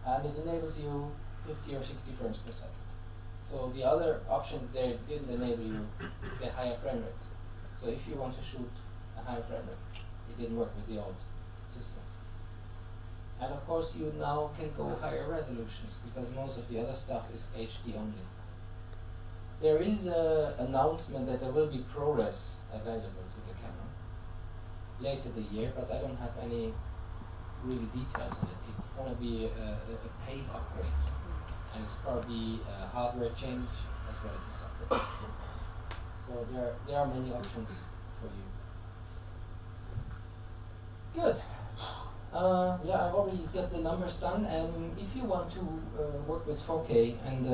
and it enables you 50 or 60 frames per second. So the other options there didn't enable you the higher frame rates. So if you want to shoot a higher frame rate, it didn't work with the old system. And of course you now can go higher resolutions because most of the other stuff is HD only. There is an announcement that there will be ProRes available to the camera later the year, but I don't have any really details on it. It's going to be a paid upgrade, and it's probably a hardware change as well as a software. So there are many options for you. Good. Yeah, I've already got the numbers done. If you want to work with 4K, and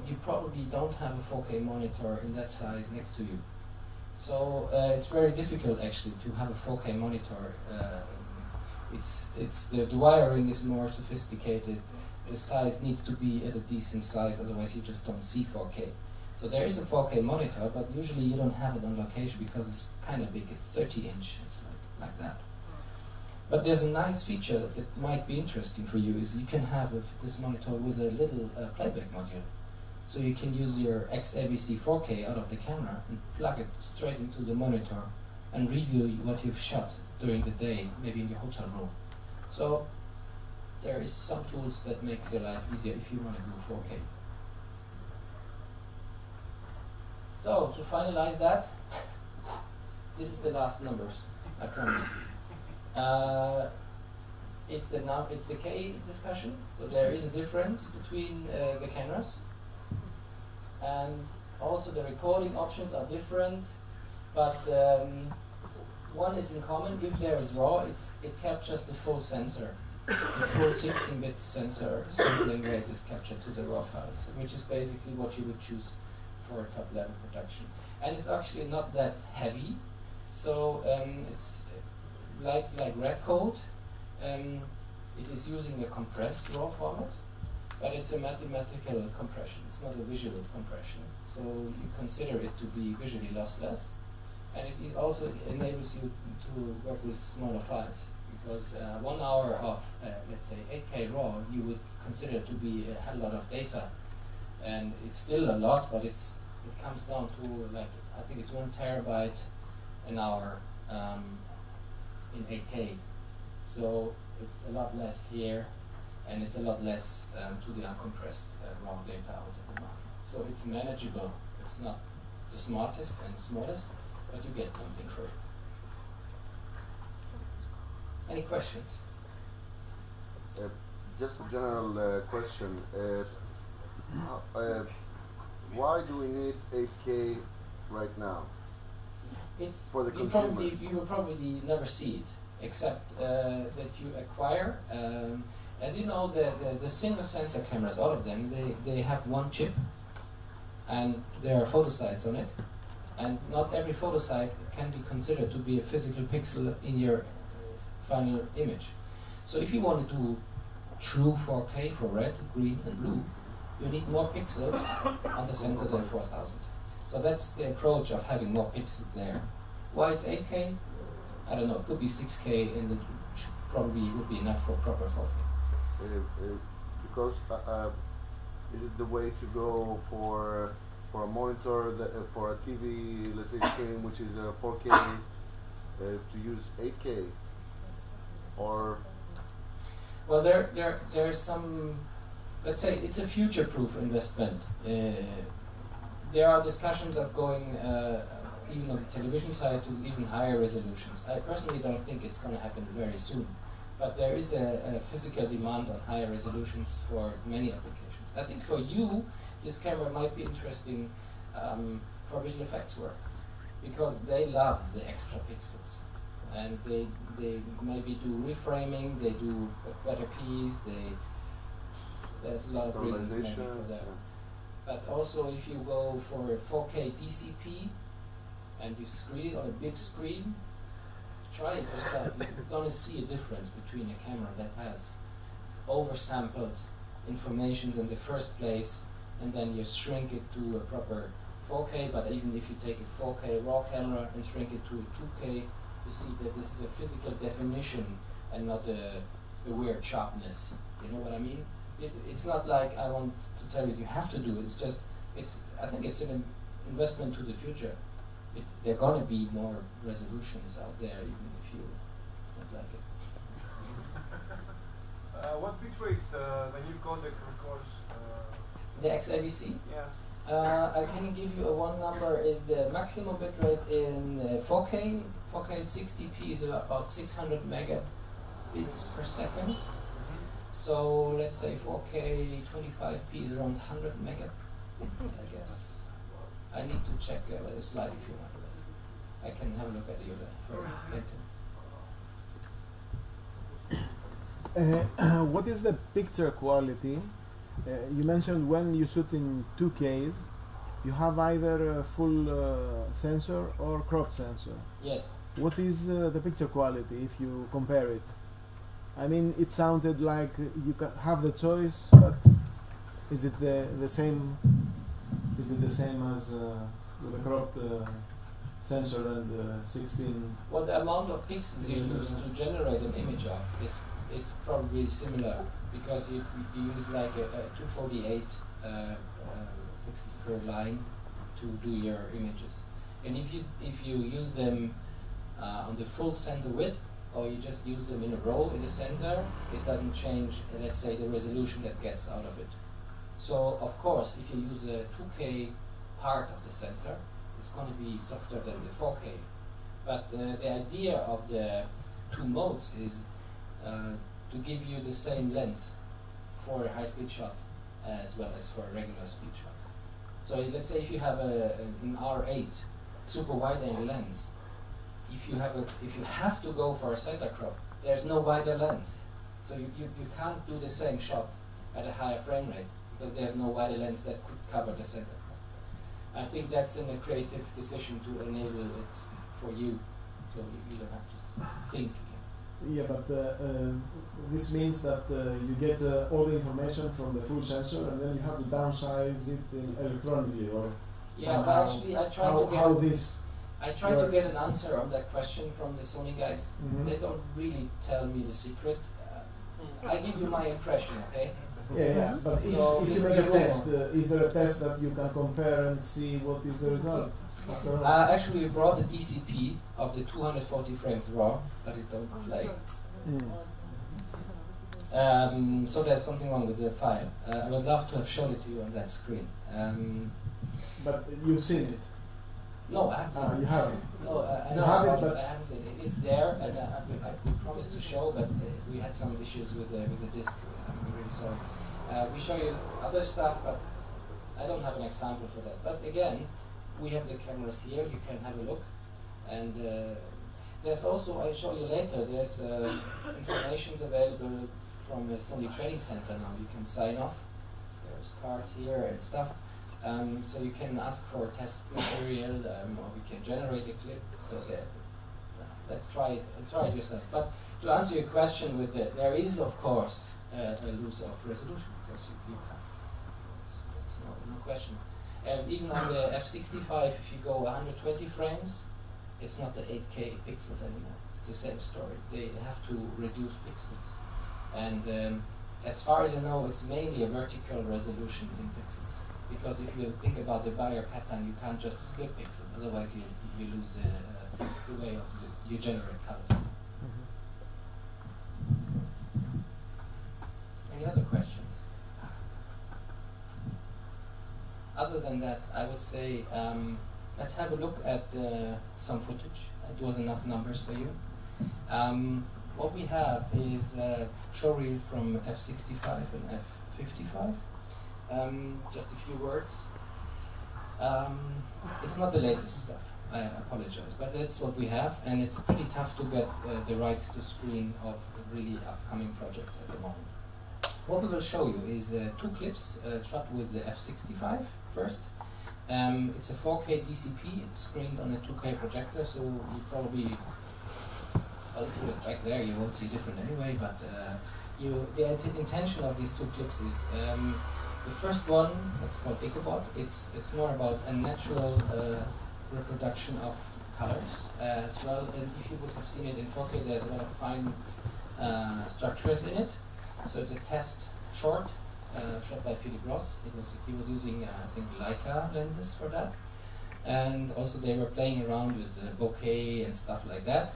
you probably don't have a 4K monitor in that size next to you, so it's very difficult actually to have a 4K monitor. The wiring is more sophisticated. The size needs to be at a decent size, otherwise you just don't see 4K. So there is a 4K monitor, but usually you don't have it on location because it's kind of big. It's 30-inch. It's like that. But there's a nice feature that might be interesting for you, is you can have this monitor with a little playback module. So you can use your XAVC 4K out of the camera and plug it straight into the monitor and review what you've shot during the day, maybe in your hotel room. So there is some tools that makes your life easier if you want to do 4K. So to finalize that, this is the last numbers, I promise. It's the K discussion. So there is a difference between the cameras, and also the recording options are different. But one is in common. If there is RAW, it captures the full sensor. The full 16-bit sensor sampling rate is captured to the RAW files, which is basically what you would choose for a top-level production. And it's actually not that heavy. So it's like Red Code, it is using a compressed RAW format, but it's a mathematical compression. It's not a visual compression, so you consider it to be visually lossless, and it also enables you to work with smaller files, because 1 hour of, let's say, 8K RAW, you would consider to be a hell lot of data, and it's still a lot, but it comes down to, like, I think it's 1 terabyte an hour in 8K. So it's a lot less here, and it's a lot less to the uncompressed raw data out of the market. So it's manageable. It's not the smartest and smallest, but you get something for it. Any questions? Just a general question. Why do we need 8K right now? It's for the consumers. You will probably never see it, except that you acquire. As you know, the single sensor cameras, all of them, they have one chip, and there are photosites on it, and not every photosite can be considered to be a physical pixel in your final image. So if you want to do true 4K for red, green, and blue, you need more pixels on the sensor than 4000. So that's the approach of having more pixels there. Why it's 8K? I don't know. It could be 6K, and it probably would be enough for proper 4K. Because is it the way to go for a monitor for a TV, let's say, screen which is 4K, to use 8K, or? Well, there's some. Let's say it's a future-proof investment. There are discussions of going even on the television side to even higher resolutions. I personally don't think it's going to happen very soon, but there is a physical demand on higher resolutions for many applications. I think for you, this camera might be interesting for visual effects work, because they love the extra pixels, and they maybe do reframing, they do better keys, there's a lot of reasons maybe for that. But also, if you go for a 4K DCP and you screen it on a big screen, try it yourself. You're going to see a difference between a camera that has oversampled information in the first place, and then you shrink it to a proper 4K. But even if you take a 4K RAW camera and shrink it to a 2K, you see that this is a physical definition and not a weird sharpness. You know what I mean? it's not like I want to tell you have to do it. It's just I think it's an investment to the future. There are gonna be more resolutions out there, even if you don't like it. What bit rates the new codec records? The XAVC. Yeah. I can give you one number. Is the maximum bitrate in 4K? 4K 60p is about 600 megabits per second. So let's say 4K 25p is around 100 megabit, I guess. I need to check the slide if you want. I can have a look at you for later. What is the picture quality? You mentioned when you shoot in 2Ks, you have either a full sensor or cropped sensor. Yes. What is the picture quality if you compare it? I mean, it sounded like you have the choice, but is it the same? Is it the same as with the cropped sensor and 16? Well, the amount of pixels you use to generate an image of is probably similar, because you use like a 248 pixels per line to do your images. And if you use them on the full center width, or you just use them in a row in the center, it doesn't change, let's say, the resolution that gets out of it. So, of course, if you use a 2K part of the sensor, it's going to be softer than the 4K. But the idea of the two modes is to give you the same length for a high-speed shot as well as for a regular speed shot. So let's say if you have an R8 super wide-angle lens, if you have to go for a center crop, there's no wider lens. So you can't do the same shot at a higher frame rate, because there's no wider lens that could cover the center crop. I think that's a creative decision to enable it for you, so you don't have to think. Yeah, but this means that you get all the information from the full sensor, and then you have to downsize it electronically, or yeah. But actually, I tried to get an answer on that question from the Sony guys. Mm-hmm. They don't really tell me the secret. I give you my impression, okay? Yeah, but so if you make a test, is there a test that you can compare and see what is the result? Actually, we brought the DCP of the 240 frames raw, but it don't play. So there's something wrong with the file. I would love to have shown it to you on that screen. But you've seen it? No, I haven't seen it. You haven't? No, I you know have about it, but I haven't seen it. It's there, and I promised to show, but we had some issues with the disk. I'm really sorry. We show you other stuff, but I don't have an example for that. But again, we have the cameras here. You can have a look, and there's also, I'll show you later. There's information available from the Sony Training Center now. You can sign off. There's cards here and stuff. So you can ask for test material, or we can generate a clip. So let's try it. Try it yourself. But to answer your question, there is of course a loss of resolution, because you can't. It's no question. Even on the F65, if you go 120 frames, it's not the 8K pixels anymore. It's the same story. They have to reduce pixels, and as far as I know, it's mainly a vertical resolution in pixels. Because if you think about the Bayer pattern, you can't just skip pixels, otherwise you lose the way you generate colors. Any other questions? Other than that, I would say let's have a look at some footage. It was enough numbers for you. What we have is showreel from F65 and F55. Just a few words. It's not the latest stuff, I apologize, but that's what we have, and it's pretty tough to get the rights to screen of really upcoming projects at the moment. What we will show you is two clips shot with the F65 first. It's a 4K DCP, it's screened on a 2K projector, so you probably, I'll put it back there, you won't see different anyway, but the intention of these two clips is the first one, that's called Ichabod. It's more about a natural reproduction of colors as well. And if you would have seen it in 4K, there's a lot of fine structures in it. So it's a test short, shot by Philip Ross. He was using I think Leica lenses for that, and also they were playing around with bokeh and stuff like that.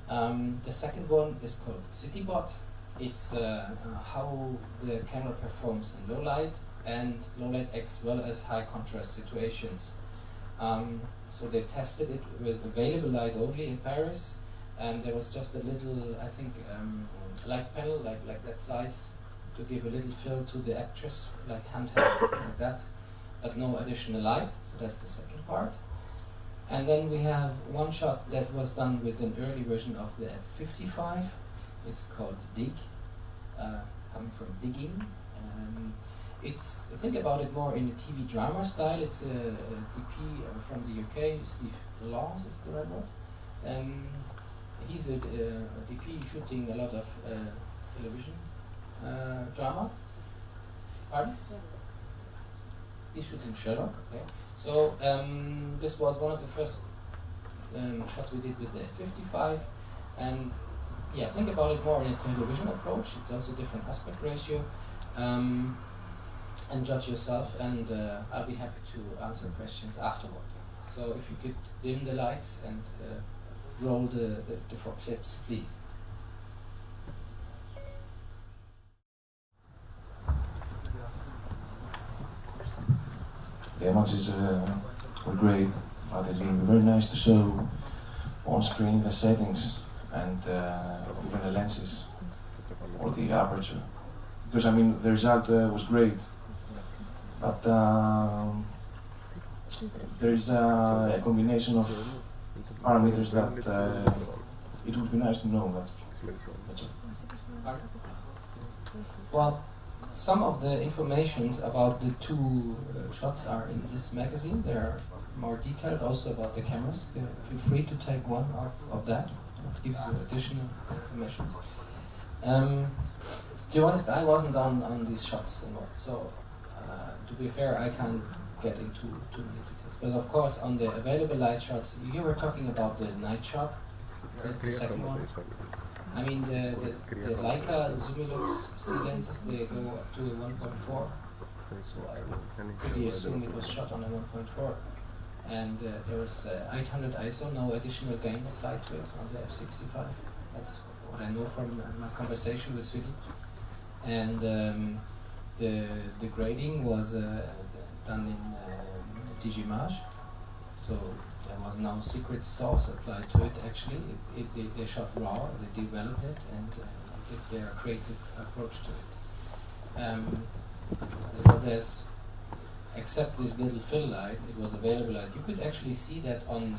The second one is called CityBot. It's how the camera performs in low light and low light as well as high contrast situations. So they tested it with available light only in Paris, and there was just a little, I think, light panel like that size to give a little fill to the actress, like handheld like that, but no additional light. So that's the second part. And then we have one shot that was done with an early version of the F55. It's called Dig, coming from digging. Think about it more in a TV drama style. It's a DP from the UK, Steve Laws is the right word. He's a DP shooting a lot of television drama. Pardon? He's shooting Sherlock, okay. So this was one of the first shots we did with the F55, and yeah, think about it more in a television approach. It's also different aspect ratio, and judge yourself, and I'll be happy to answer questions afterward. So if you could dim the lights and roll the 4 clips, please. The images were great, but it would be very nice to show on screen the settings and even the lenses or the aperture. Because I mean, the result was great, but there is a combination of parameters that it would be nice to know. That's all. Well, some of the information about the 2 shots are in this magazine. They are more detailed also about the cameras. Feel free to take one of that. It gives you additional information. To be honest, I wasn't on these shots anymore. So to be fair, I can't get into too many details. But of course, on the available light shots, you were talking about the night shot, the second one. I mean, the Leica Zumilux C lenses, they go up to 1.4, so I would pretty assume it was shot on a 1.4. And there was 800 ISO, no additional gain applied to it on the F65. That's what I know from my conversation with Philip. And the grading was done in Digimage, so there was no secret sauce applied to it. Actually, they shot raw, they developed it, and did their creative approach to it. But there's, except this little fill light, it was available light. You could actually see that on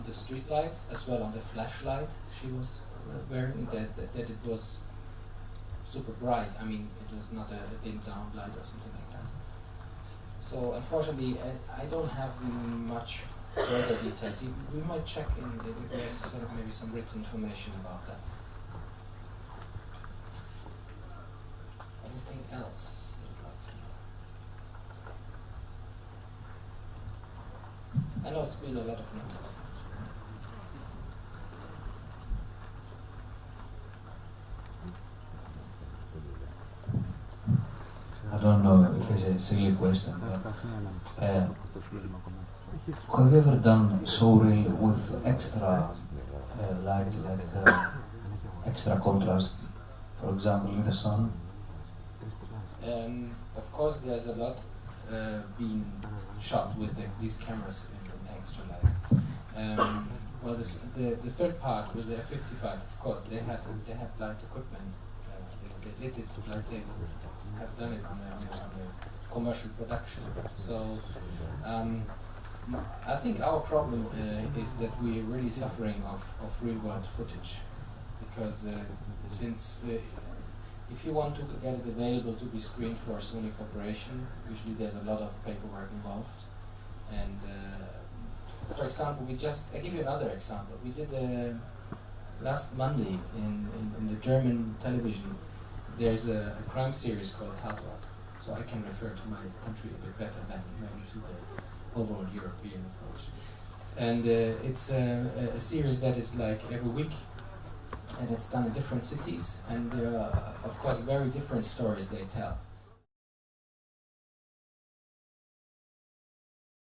the street lights as well on the flashlight she was wearing. That it was super bright. I mean, it was not a dimmed down light or something like that. So unfortunately, I don't have much further details. We might check if there's maybe some written information about that. Anything else you'd like to know? I know it's been a lot of numbers. I don't know if it's a silly question, but have you ever done showreel with extra light, like extra contrast, for example, in the sun? Of course, there's a lot being shot with these cameras in extra light. Well, the third part with the F55, of course, they had light equipment. They lit it like they have done it on a commercial production. So I think our problem is that we're really suffering of real-world footage, because since if you want to get it available to be screened for a SONY Corporation, usually there's a lot of paperwork involved. And for example, I'll give you another example. We did last Monday in the German television. There's a crime series called Tatort, so I can refer to my country a bit better than maybe to the overall European approach. And it's a series that is like every week, and it's done in different cities, and there are, of course, very different stories they tell.